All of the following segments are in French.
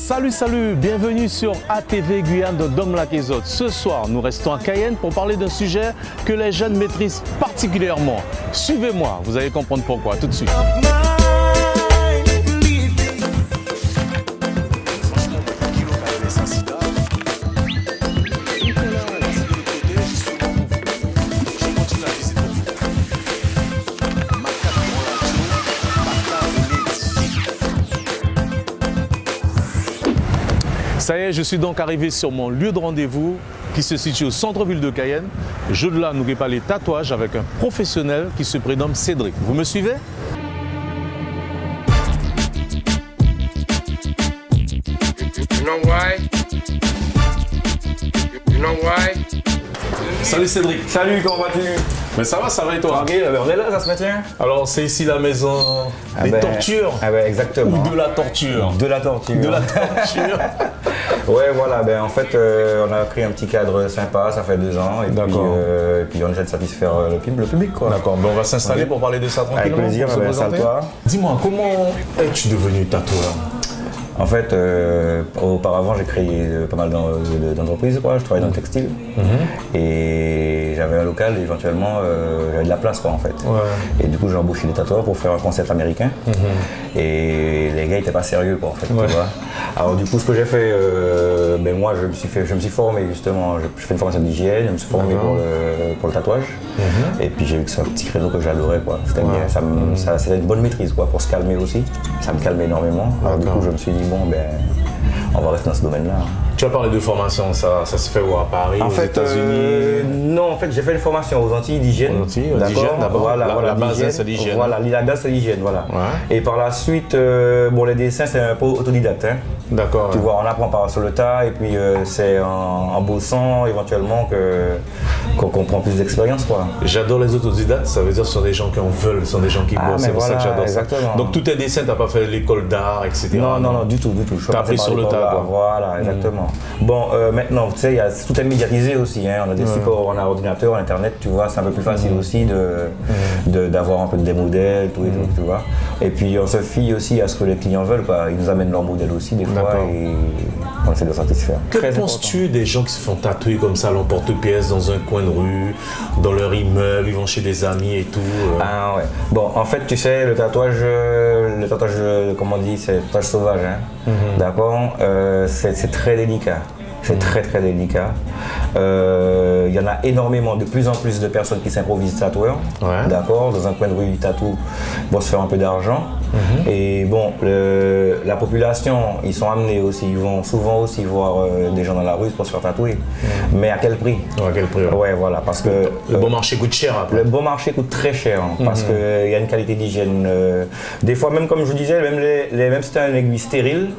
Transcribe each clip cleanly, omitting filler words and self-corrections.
Salut, bienvenue sur ATV Guyane de Dom Lac et autres. Ce soir, nous restons à Cayenne pour parler d'un sujet que les jeunes maîtrisent particulièrement. Suivez-moi, vous allez comprendre pourquoi tout de suite. Ça y est, je suis donc arrivé sur mon lieu de rendez-vous qui se situe au centre-ville de Cayenne. Je de là, n'oubliez pas les tatouages avec un professionnel qui se prénomme Cédric. Vous me suivez? Salut Cédric. Salut, comment vas-tu? Mais ça va et toi? Tranquille, on est là, ça se maintient? Alors c'est ici la maison des tortures. Ah ben exactement. Ou de la torture. De la torture. De la torture. Ouais, voilà, ben en fait, on a pris un petit cadre sympa, ça fait 2 ans, et puis on essaie de satisfaire le public, quoi. D'accord, ben on va s'installer pour parler de ça tranquillement. Avec plaisir, installe-toi. Dis-moi, comment es-tu devenu tatoueur? En fait, auparavant, j'ai créé pas mal d'entreprises, quoi. Je travaillais dans le textile et j'avais un local, et éventuellement, j'avais de la place, quoi, en fait. Ouais. Et du coup, j'ai embauché des tatoueurs pour faire un concept américain. Et les gars, ils étaient pas sérieux, quoi, en fait. Ouais. Tu vois. Alors du coup, ce que j'ai fait, ben moi, je me suis formé justement. Je fais une formation d'hygiène, je me suis formé pour le tatouage. Et puis j'ai vu que c'est un petit créneau que j'adorais, quoi. C'était bien, c'était une bonne maîtrise, quoi, pour se calmer aussi. Ça me calmait énormément. Alors du coup, je me suis dit bon, ben, on va rester dans ce domaine-là. Tu as parlé de formation, ça se fait où, à Paris, aux États-Unis? Non, en fait, j'ai fait une formation aux Antilles d'hygiène. D'abord. Voilà, la base, c'est l'hygiène. Voilà, la base, c'est l'hygiène, voilà. Ouais. Et par la suite, bon, les dessins, c'est un peu autodidacte. Hein. D'accord. Tu vois, on apprend sur le tas, et puis c'est en bossant éventuellement qu'on prend plus d'expérience, quoi. J'adore les autodidactes, ça veut dire que ce sont des gens qui en veulent, ce sont des gens qui bossent, c'est pour ça que j'adore exactement. Ça. Donc tous tes dessins, tu n'as pas fait l'école d'art, etc. Non, du tout. Tu as appris sur le tas, quoi. Voilà, exactement. Bon, maintenant, tu sais, tout est médiatisé aussi, hein. On a des supports, on a ordinateur, on a internet, tu vois, c'est un peu plus facile aussi d'avoir un peu des modèles, tout et tout, tu vois. Et puis on se fie aussi à ce que les clients veulent, quoi. Ils nous amènent leurs modèles aussi des fois et on essaie de satisfaire. Que penses-tu des gens qui se font tatouer comme ça à l'emporte-pièce dans un coin de rue, dans leur immeuble, ils vont chez des amis et tout? Ah ouais. Bon, en fait, tu sais, le tatouage, comme on dit, c'est le tatouage sauvage, hein. D'accord. C'est très délicat. C'est très délicat. Il y en a énormément, de plus en plus de personnes qui s'improvisent tatoueurs, d'accord, dans un coin de rue du tatou, pour se faire un peu d'argent. Et bon, la population, ils sont amenés aussi, ils vont souvent aussi voir des gens dans la rue pour se faire tatouer. Mais à quel prix? À quel prix? Ouais, voilà, parce que le bon marché coûte cher après. Le bon marché coûte très cher, parce qu'il y a une qualité d'hygiène. Des fois, même comme je disais, même si tu as une aiguille stérile,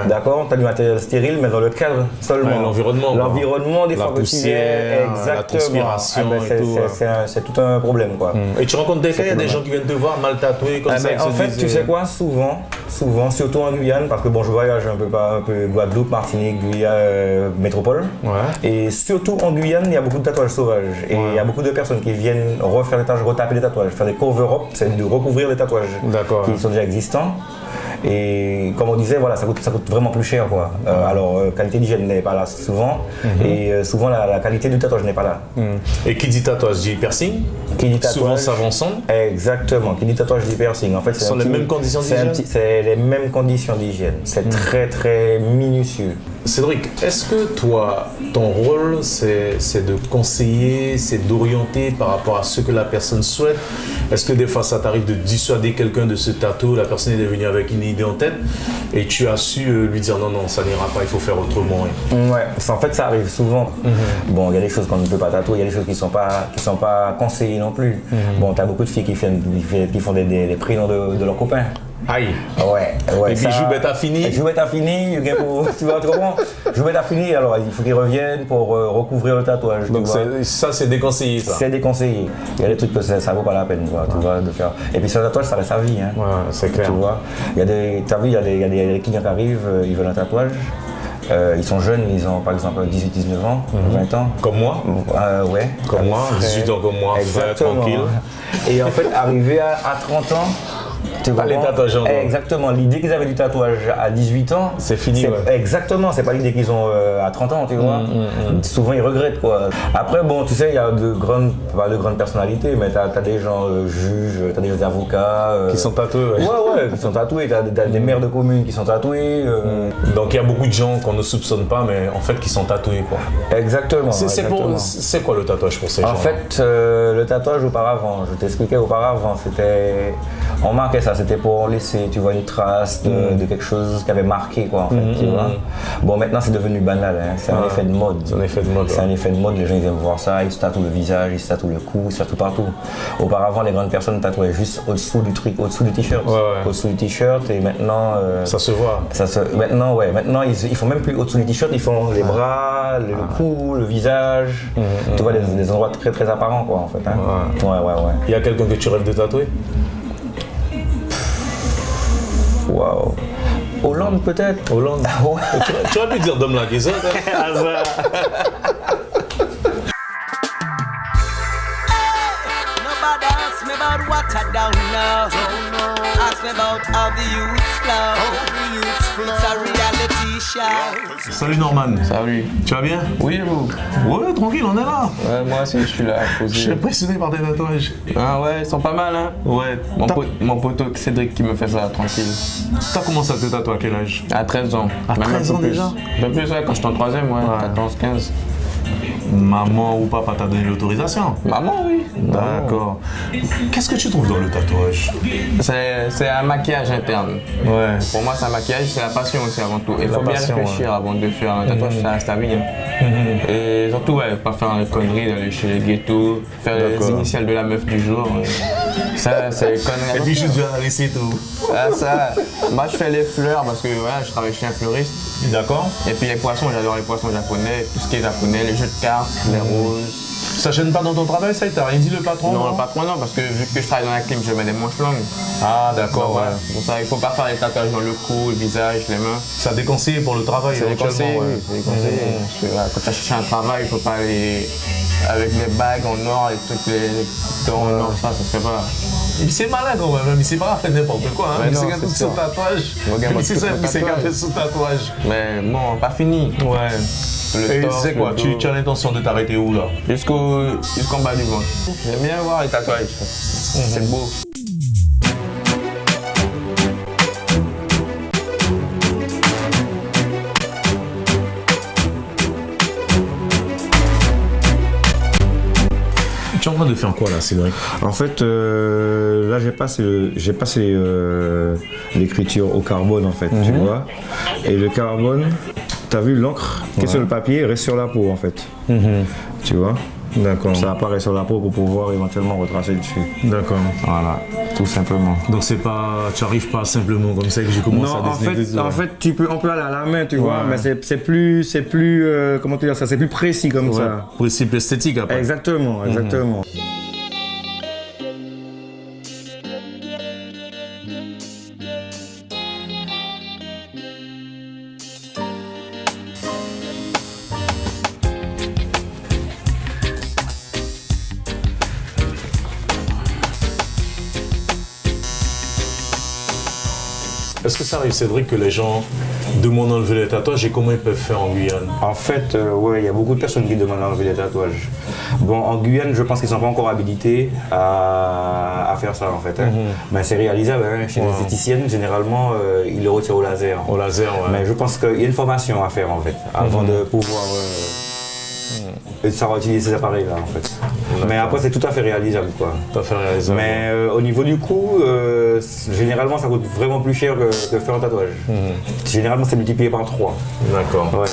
d'accord, tu as du matériel stérile, mais dans le cadre seulement. L'environnement, des fois, la poussière, la transpiration et tout. C'est tout un problème, quoi. Et tu rencontres des cas, il y a des gens qui viennent te voir mal tatoué comme ça. En fait, tu sais quoi, souvent, surtout en Guyane, parce que bon, je voyage un peu Guadeloupe, Martinique, Guyane, métropole. Et surtout en Guyane, il y a beaucoup de tatouages sauvages. Et il y a beaucoup de personnes qui viennent refaire des tatouages, retaper des tatouages, faire des cover-up, c'est de recouvrir des tatouages qui sont déjà existants. Et comme on disait, voilà, ça coûte vraiment plus cher, quoi. Alors, qualité d'hygiène n'est pas là souvent, et souvent la qualité du tatouage n'est pas là. Et qui dit tatouage dit piercing? Qui dit tatouage, souvent ça va ensemble. Exactement, qui dit tatouage dit piercing. En fait, ce sont les mêmes conditions d'hygiène. C'est les mêmes conditions d'hygiène. C'est très minutieux. Cédric, est-ce que toi, ton rôle, c'est de conseiller, c'est d'orienter par rapport à ce que la personne souhaite? Est-ce que des fois, ça t'arrive de dissuader quelqu'un de ce tatou, la personne est venue avec une idée en tête et tu as su lui dire non, ça n'ira pas, il faut faire autrement? Ouais, en fait, ça arrive souvent. Bon, il y a des choses qu'on ne peut pas tatouer, il y a des choses qui sont pas conseillées non plus. Bon, tu as beaucoup de filles qui font des prénoms de leurs copains. Aïe. Ouais. Et puis joue bête à fini. Joue bête à fini, tu vois comment? Joue bête à fini, alors il faut qu'ils reviennent pour recouvrir le tatouage. Donc ça c'est déconseillé, ça. C'est déconseillé. Il y a des trucs que ça vaut pas la peine, quoi, tu vois, de faire. Et puis sur le tatouage, ça reste à vie, hein. Ouais, c'est clair. Tu vois, il y a des clients qui arrivent, ils veulent un tatouage. Ils sont jeunes, ils ont par exemple 18-19 ans, 20 ans. Comme moi? Ouais. Comme moi, 18 ans comme moi, frère, tranquille. Et en fait, arrivé à 30 ans, Pas les tatouages en dehors. Exactement. L'idée qu'ils avaient du tatouage à 18 ans, c'est fini. Exactement, c'est pas l'idée qu'ils ont à 30 ans, tu vois. Souvent ils regrettent quoi. Après, bon, tu sais, il y a pas de grandes personnalités, mais t'as des gens juges, t'as des avocats. Qui sont tatoués, ouais, qui sont tatoués. T'as des maires de communes qui sont tatoués. Donc il y a beaucoup de gens qu'on ne soupçonne pas, mais en fait qui sont tatoués, quoi. Exactement. C'est quoi le tatouage pour ces gens? En fait, le tatouage auparavant, je t'expliquais auparavant, c'était. On marquait ça, c'était pour laisser, tu vois, une trace de quelque chose qui avait marqué, quoi, en fait, tu vois. Bon, maintenant c'est devenu banal, hein. C'est un effet de mode. C'est un effet de mode. C'est un effet de mode, les gens ils aiment voir ça, ils se tatouent le visage, ils se tatouent le cou, ils se tatouent partout. Auparavant, les grandes personnes tatouaient juste au-dessous du truc, au-dessous du t-shirt. Au-dessous du t-shirt, et maintenant. Ça se voit. Maintenant ils font même plus au-dessous du t-shirt, ils font les bras, le cou, le visage. Tu vois, des endroits très très apparents, quoi, en fait. Hein. Ouais. Il y a quelqu'un que tu rêves de tatouer? Waouh. Hollande peut-être. Hollande. Ouais. Tu aurais pu dire Dom Laguezot. Salut Norman. Salut. Tu vas bien? Oui, et vous? Ouais, tranquille, on est là. Ouais, moi aussi, je suis là, posé. Je suis impressionné par tes tatouages. Ah ouais, ils sont pas mal, hein? Ouais. Mon poteau Cédric qui me fait ça, tranquille. T'as commencé à te tatouer à quel âge? À 13 ans. À 13 ans déjà? Un peu plus, ouais, quand j'étais en 3ème, ouais, 14, 15. Maman ou papa t'a donné l'autorisation? Maman, oui. D'accord. Qu'est-ce que tu trouves dans le tatouage? C'est un maquillage interne. Ouais. Pour moi, c'est un maquillage, c'est la passion aussi avant tout. Il faut bien passion, réfléchir avant de faire un tatouage, ça reste à vie. Et surtout, ouais, pas faire des conneries, d'aller chez les ghettos, faire les initiales de la meuf du jour. Ça, c'est les conneries. Et puis je dois la laisser tout. Ah, ça, moi je fais les fleurs parce que voilà, je travaille chez un fleuriste. D'accord. Et puis les poissons, j'adore les poissons japonais, tout ce qui est japonais, les jeux de cartes, les roses. Ça gêne pas dans ton travail, ça? T'as rien dit le patron? Non, le patron non, parce que vu que je travaille dans la clim, je mets des manches longues. Ah d'accord, ouais. Pour ça, il faut pas faire les tatouages dans le cou, le visage, les mains. Ça déconseillé pour le travail, C'est déconseillé, ouais. oui, c'est déconseillé. Parce que voilà, quand tu cherches un travail, il faut pas aller avec les bagues en or et toutes les dents en or, ça se fait pas. C'est malin quand même, il s'est pas fait n'importe quoi. Hein. Non, Il s'est tout son tatouage. Regarde, C'est ça, il s'est fait son tatouage. Mais bon, pas fini. Ouais. Et tu sais quoi, tu as l'intention de t'arrêter où là? Jusqu'en bas du ventre. J'aime bien voir les tatouages. C'est beau. Tu es en train de faire quoi là, Cédric? En fait, là j'ai passé l'écriture au carbone en fait, tu vois. Et le carbone, t'as vu l'encre qui est sur le papier reste sur la peau en fait. Tu vois. D'accord. Ça apparaît sur la peau pour pouvoir éventuellement retracer dessus. D'accord. Voilà, tout simplement. Donc c'est pas, tu arrives pas simplement comme ça que je commence à dessiner des en fait, on peut aller à la main, tu vois, mais c'est plus, comment te dire ça, c'est plus précis comme ça. Principe esthétique après. Exactement. Est-ce que ça arrive, Cédric, que les gens demandent d'enlever les tatouages et comment ils peuvent faire en Guyane? En fait, ouais, il y a beaucoup de personnes qui demandent d'enlever les tatouages. Bon, en Guyane, je pense qu'ils ne sont pas encore habilités à faire ça, en fait. Hein. Mais c'est réalisable. Hein. Chez les esthéticiennes, généralement, ils le retirent au laser. Au laser, ouais. Mais je pense qu'il y a une formation à faire, en fait, avant de pouvoir savoir utiliser ces appareils-là, en fait. Mais après, c'est tout à fait réalisable, quoi. Tout à fait réalisable. Mais au niveau du coût, généralement, ça coûte vraiment plus cher que faire un tatouage. Généralement, c'est multiplié par 3. D'accord. Ouais.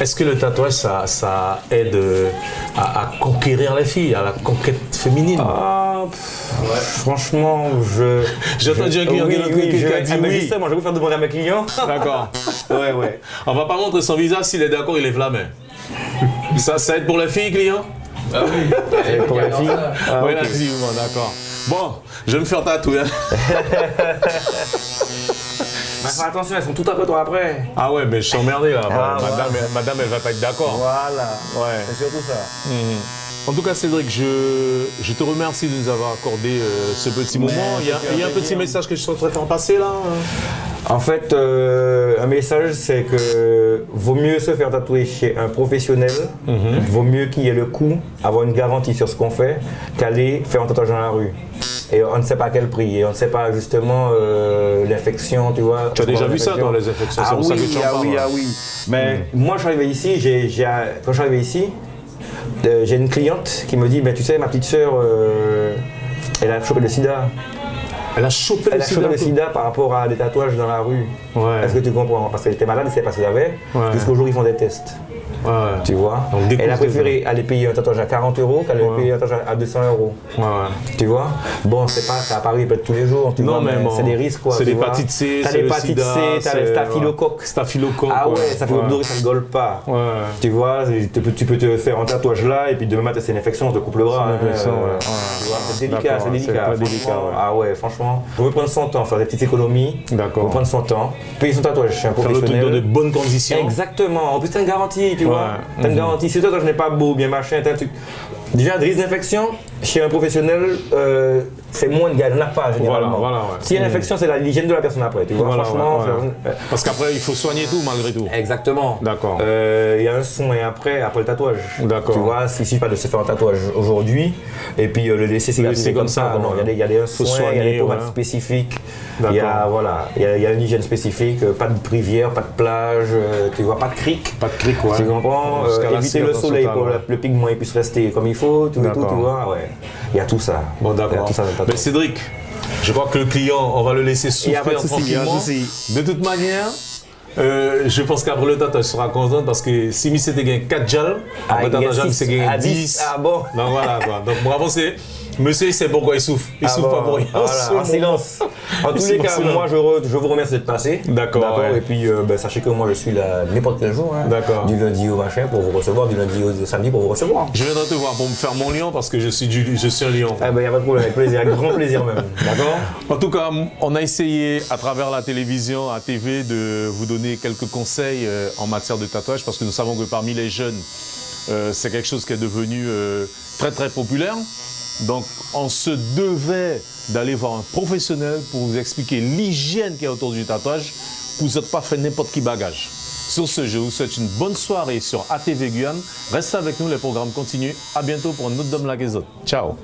Est-ce que le tatouage, ça aide à conquérir les filles, à la conquête féminine? Franchement, j'ai entendu un client qui a dit oui. Justement, je vais vous faire demander à mes clients. D'accord. Ouais. On va pas montrer son visage, s'il est d'accord, il lève la main. Ça aide pour les filles, client? Ah oui. Et pour les filles? Oui, bon, d'accord. Bon, je vais me faire tatouer. fais attention, elles sont toutes après toi après. Ah ouais, mais je suis emmerdé là. Ah, madame, elle va pas être d'accord. Voilà, Ouais. c'est surtout ça. En tout cas, Cédric, je te remercie de nous avoir accordé ce petit moment. Il y a un petit message que je souhaiterais faire passer là. En fait, un message, c'est que vaut mieux se faire tatouer chez un professionnel, vaut mieux qu'il y ait le coût, avoir une garantie sur ce qu'on fait, qu'aller faire un tatouage dans la rue. Et on ne sait pas quel prix, et on ne sait pas justement l'infection, tu vois. Tu as déjà vu ça dans les infections, c'est pour ça que tu en parles. Ah oui. Mais moi, je suis arrivé ici, quand je suis arrivé ici, j'ai une cliente qui me dit, tu sais, ma petite sœur, elle a chopé le sida. Elle a chopé le sida par rapport à des tatouages dans la rue. Ouais. Est-ce que tu comprends? Parce qu'elle était malade, elle ne savait pas ce qu'elle avait. Ouais. Jusqu'au jour où ils font des tests. Ouais. Tu vois? Donc, elle a préféré aller payer un tatouage à 40 € qu'aller payer un tatouage à 200 €. Ouais. Tu vois? Bon, c'est pas, ça apparaît peut-être tous les jours. Tu vois, mais c'est des risques quoi. C'est l'hépatite C, t'as l'hépatite C, t'as le staphylocoque. Staphylocoque. Ah ouais, staphylocoque doré, ça ne rigole pas. Ouais. Tu vois, tu peux te faire un tatouage là et puis demain matin c'est une infection, on te coupe le bras. Tu vois, c'est délicat, c'est délicat. Délicat, ouais. Ah ouais, franchement. On veut prendre son temps, faire des petites économies. D'accord. On veut prendre son temps, payer son tatouage chez un Faire le truc professionnel. dans de bonnes conditions. Exactement. En plus, t'as une garantie, tu vois. T'as une garantie. Si toi, je n'ai pas beau, bien machin, t'as un truc. Déjà, des risques d'infection, chez un professionnel, c'est moins de gars, il n'y en a pas généralement. Voilà, ouais. S'il y a une infection, c'est l'hygiène de la personne après, tu vois. Voilà, franchement. ouais. Parce qu'après, il faut soigner tout malgré tout. Exactement. D'accord. Il y a un soin après le tatouage. D'accord. Tu vois, s'il ne suffit pas de se faire un tatouage aujourd'hui et puis le laisser cicatriser comme ça. Non, il y a des soins, il y a des pommades spécifiques. Il y a une hygiène spécifique, pas de rivière, pas de plage, tu vois, pas de crique. Pas de crique, ouais. Tu comprends? Éviter le soleil pour que le pigment puisse rester comme il faut, tout et tout, tu vois. Ouais. Il y a tout ça. Bon, d'accord. Mais Cédric, je crois que le client, on va le laisser souffrir tranquillement. De toute manière, je pense qu'après le tatouage, il sera content parce que si Miss était gagné 4 gels, après le tatouage, il s'est gagné 10. Ah bon? Donc voilà quoi. Donc bravo, c'est. Monsieur, il sait pourquoi il souffre. Il souffre pas pour rien. Voilà, en silence. En tous les cas, moi, je vous remercie d'être passé. D'accord. Et puis, sachez que moi, je suis là n'importe quel jour. D'accord. Du lundi au machin pour vous recevoir, du lundi au samedi pour vous recevoir. Je viendrai te voir pour me faire mon lion parce que je suis un lion. Ah ben, il n'y a pas de problème, avec plaisir, avec grand plaisir même. D'accord? En tout cas, on a essayé à travers la télévision, à TV, de vous donner quelques conseils en matière de tatouage parce que nous savons que parmi les jeunes, c'est quelque chose qui est devenu très très populaire. Donc, on se devait d'aller voir un professionnel pour vous expliquer l'hygiène qu'il y a autour du tatouage pour que vous n'êtes pas fait n'importe qui bagage. Sur ce, je vous souhaite une bonne soirée sur ATV Guyane. Restez avec nous, les programmes continuent. À bientôt pour un autre Dom Laguezot. Ciao.